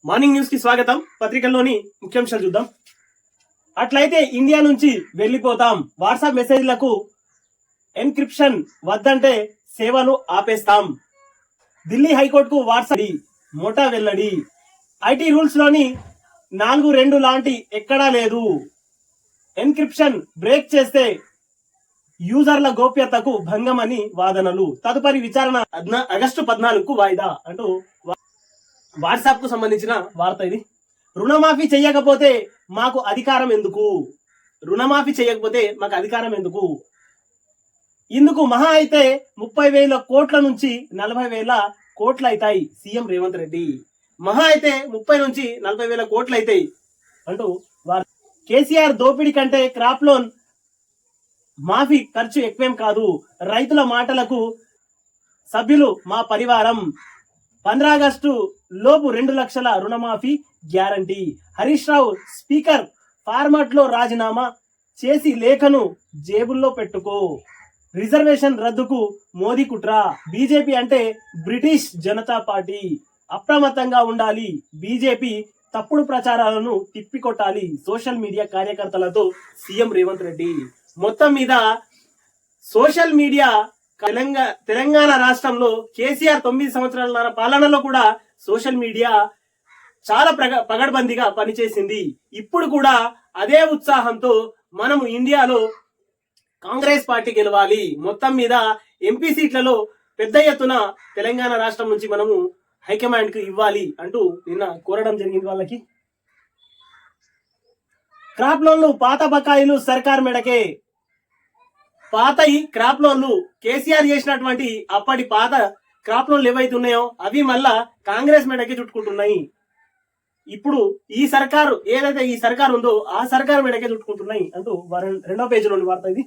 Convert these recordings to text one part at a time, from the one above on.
Morning news కి స్వాగతం. పత్రికల్లోని ముఖ్యాంశాలు చూద్దాం. అట్లయితే ఇండియా నుంచి వెళ్లిపోతాం, వాట్సాప్ మెసేజ్లకు ఎన్క్రిప్షన్ వద్దంటే సేవలు ఆపేస్తాం. ఢిల్లీ హైకోర్టుకు వాట్సాప్ మోటా వెల్లడి. ఐటీ రూల్స్ లోని 4(2) లాంటి ఎక్కడా లేదు. ఎన్క్రిప్షన్ బ్రేక్ చేస్తే యూజర్ల గోప్యతకు భంగమని వాదనలు. తదుపరి విచారణ ఆగస్టు 14కు వాయిదా అంటూ వాట్సాప్ కు సంబంధించిన వార్త ఇది. రుణమాఫీ చేయకపోతే మాకు అధికారం ఎందుకు? రుణమాఫీ చేయకపోతే మాకు అధికారం ఎందుకు? ఇందుకు మహా అయితే 30,000 కోట్ల నుంచి 40,000 కోట్లు అవుతాయి. సీఎం రేవంత్ రెడ్డి మహా అయితే 30 నుంచి 40,000 కోట్లు అవుతాయి అంటూ కేసీఆర్ దోపిడీ కంటే క్రాప్ లోన్ మాఫీ ఖర్చు ఎక్కువేం కాదు. రైతుల మాటలకు సభ్యులు మా పరివారం. 15 ఆగస్టు లోపు 2 లక్షల రుణమాఫీ guarantee. Harish Rao speaker format లో రాజీనామా చేసి లేఖను జేబుల్లో పెట్టుకో. రిజర్వేషన్ రద్దుకు మోదీ కుట్ర. బీజేపీ అంటే బ్రిటిష్ జనతా పార్టీ. అప్రమత్తంగా ఉండాలి. బీజేపీ తప్పుడు ప్రచారాలను తిప్పికొట్టాలి. సోషల్ మీడియా కార్యకర్తలతో సీఎం రేవంత్ రెడ్డి. మొత్తం మీద సోషల్ మీడియా తెలంగాణ రాష్ట్రంలో కేసీఆర్ 9 సంవత్సరాల పాలనలో కూడా సోషల్ మీడియా చాలా పగడ్బందీగా పనిచేసింది. ఇప్పుడు కూడా అదే ఉత్సాహంతో మనము ఇండియాలో కాంగ్రెస్ పార్టీ గెలవాలి, మొత్తం మీద ఎంపీ సీట్లలో పెద్ద ఎత్తున తెలంగాణ రాష్ట్రం నుంచి మనము హైకమాండ్ కు ఇవ్వాలి అంటూ నిన్న కోరడం జరిగింది వాళ్ళకి. క్రాప్ లోన్లు పాత బకాయిలు సర్కార్ మెడకే. పాత క్రాప్ లోన్లు కేసీఆర్ చేసినటువంటి అప్పటి పాత క్రాప్ లోన్లు ఏవైతే ఉన్నాయో అవి మళ్ళా కాంగ్రెస్ మెడకి చుట్టుకుంటున్నాయి. ఇప్పుడు ఈ సర్కారు ఏదైతే ఈ సర్కారు ఉందో ఆ సర్కారు మెడకే చుట్టుకుంటున్నాయి అంటూ 2వ పేజీలోని వార్త ఇది.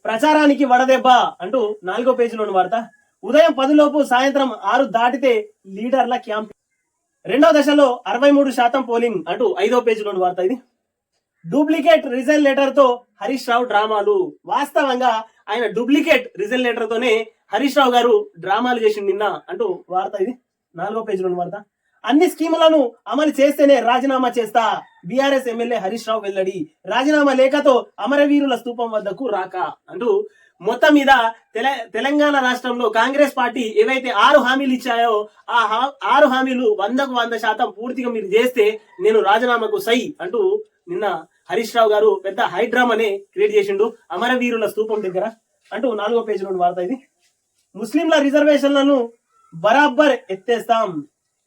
ప్రచారానికి వడదెబ్బ అంటూ 4వ పేజీలోని వార్త. ఉదయం 10 లోపు సాయంత్రం 6 దాటితే లీడర్ల క్యాంప్. 2వ దశలో 63% పోలింగ్ అంటూ 5వ పేజీలోని వార్త ఇది. డూప్లికేట్ రిజల్ట్ లెటర్ తో హరీష్ రావు డ్రామాలు. వాస్తవంగా ఆయన డూప్లికేట్ రిజల్ట్ లెటర్ తోనే హరీష్ రావు గారు డ్రామాలు చేసిండు నిన్న అంటూ వార్త ఇది. 4వ పేజీలోని వార్త. అన్ని స్కీములను అమలు చేస్తేనే రాజీనామా చేస్తా. బీఆర్ఎస్ ఎమ్మెల్యే హరీష్ రావు వెల్లడి. రాజీనామా లేఖతో అమరవీరుల స్తూపం వద్దకు రాక అంటూ మొత్తం మీద తెలంగాణ రాష్ట్రంలో కాంగ్రెస్ పార్టీ ఏవైతే 6 హామీలు ఇచ్చాయో ఆ 6 హామీలు 100కు 100% పూర్తిగా మీరు చేస్తే నేను రాజీనామాకు సై అంటూ నిన్న హరీష్ రావు గారు పెద్ద హైడ్రామానే క్రియేట్ చేసిండు అమరవీరుల స్తూపం దగ్గర అంటూ 4వ పేజీలోని వార్త ఇది. ముస్లింల రిజర్వేషన్లను బరాబర్ ఎత్తేస్తాం.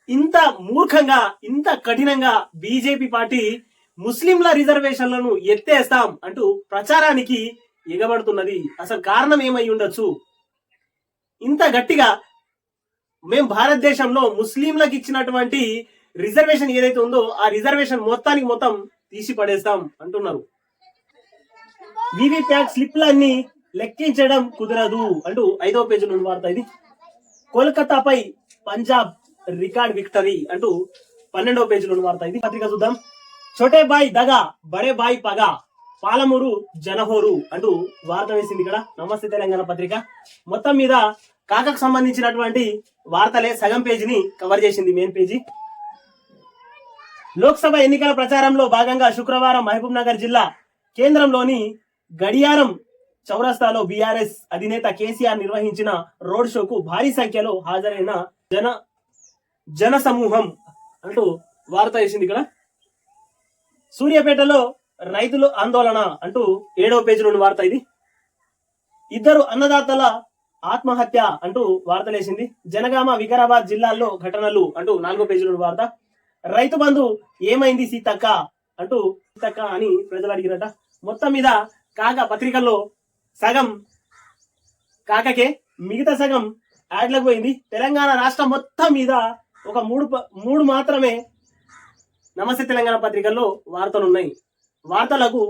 ఇంత మూర్ఖంగా ఇంత కఠినంగా బీజేపీ పార్టీ ముస్లింల రిజర్వేషన్లను ఎత్తేస్తాం అంటూ ప్రచారానికి ఎగబడుతున్నది. అసలు కారణం ఏమై ఉండొచ్చు? ఇంత గట్టిగా మేము భారతదేశంలో ముస్లింలకు ఇచ్చినటువంటి రిజర్వేషన్ ఏదైతే ఉందో ఆ రిజర్వేషన్ మొత్తానికి మొత్తం తీసి పడేస్తాం అంటున్నారు. వీవీప్యాట్ స్లిప్లన్నీ లెక్కించడం కుదరదు అంటూ 5వ పేజీలో వార్త ఇది. కోల్కతాపై పంజాబ్ రికార్డ్ విక్టరీ అంటూ 12వ పేజీలో వార్త ఇది. పత్రిక చూద్దాం. చోటే బాయ్ దగా బడే బాయ్ పగా పాలమూరు జనహోరు అంటూ వార్త వేసింది ఇక్కడ నమస్తే తెలంగాణ పత్రిక. మొత్తం మీద కాకకు సంబంధించినటువంటి వార్తలే సగం పేజీని కవర్ చేసింది మెయిన్ పేజీ. లోక్సభ ఎన్నికల ప్రచారంలో భాగంగా శుక్రవారం మహబూబ్ నగర్ జిల్లా కేంద్రంలోని గడియారం చౌరస్తాలో బీఆర్ఎస్ అధినేత కేసీఆర్ నిర్వహించిన రోడ్ షోకు భారీ సంఖ్యలో హాజరైన జన సమూహం అంటూ వార్త వేసింది ఇక్కడ. సూర్యాపేటలో రైతులు ఆందోళన అంటూ 7వ పేజీలోని వార్త ఇది. 2 అన్నదాతల ఆత్మహత్య అంటూ వార్తలేసింది. జనగామ వికారాబాద్ జిల్లాల్లో ఘటనలు అంటూ 4వ పేజీలోని వార్త. రైతు బంధు ఏమైంది సీతక్క అంటూ సీతక్క అని ప్రజలు అడిగిరట. మొత్తం మీద కాక పత్రికల్లో సగం కాకకే, మిగతా సగం యాడ్లకు పోయింది. తెలంగాణ రాష్ట్రం మొత్తం మీద ఒక మూడు మాత్రమే నమస్తే తెలంగాణ పత్రికల్లో వార్తలు ఉన్నాయి. వార్తలకు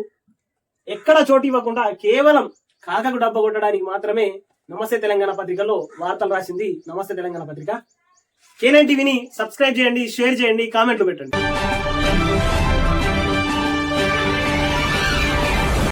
ఎక్కడ చోటు ఇవ్వకుండా కేవలం కాకకు డబ్బ కొట్టడానికి మాత్రమే నమస్తే తెలంగాణ పత్రికలో వార్తలు రాసింది నమస్తే తెలంగాణ పత్రిక. K9 టీవీని సబ్స్క్రైబ్ చేయండి, షేర్ చేయండి, కామెంట్లు పెట్టండి.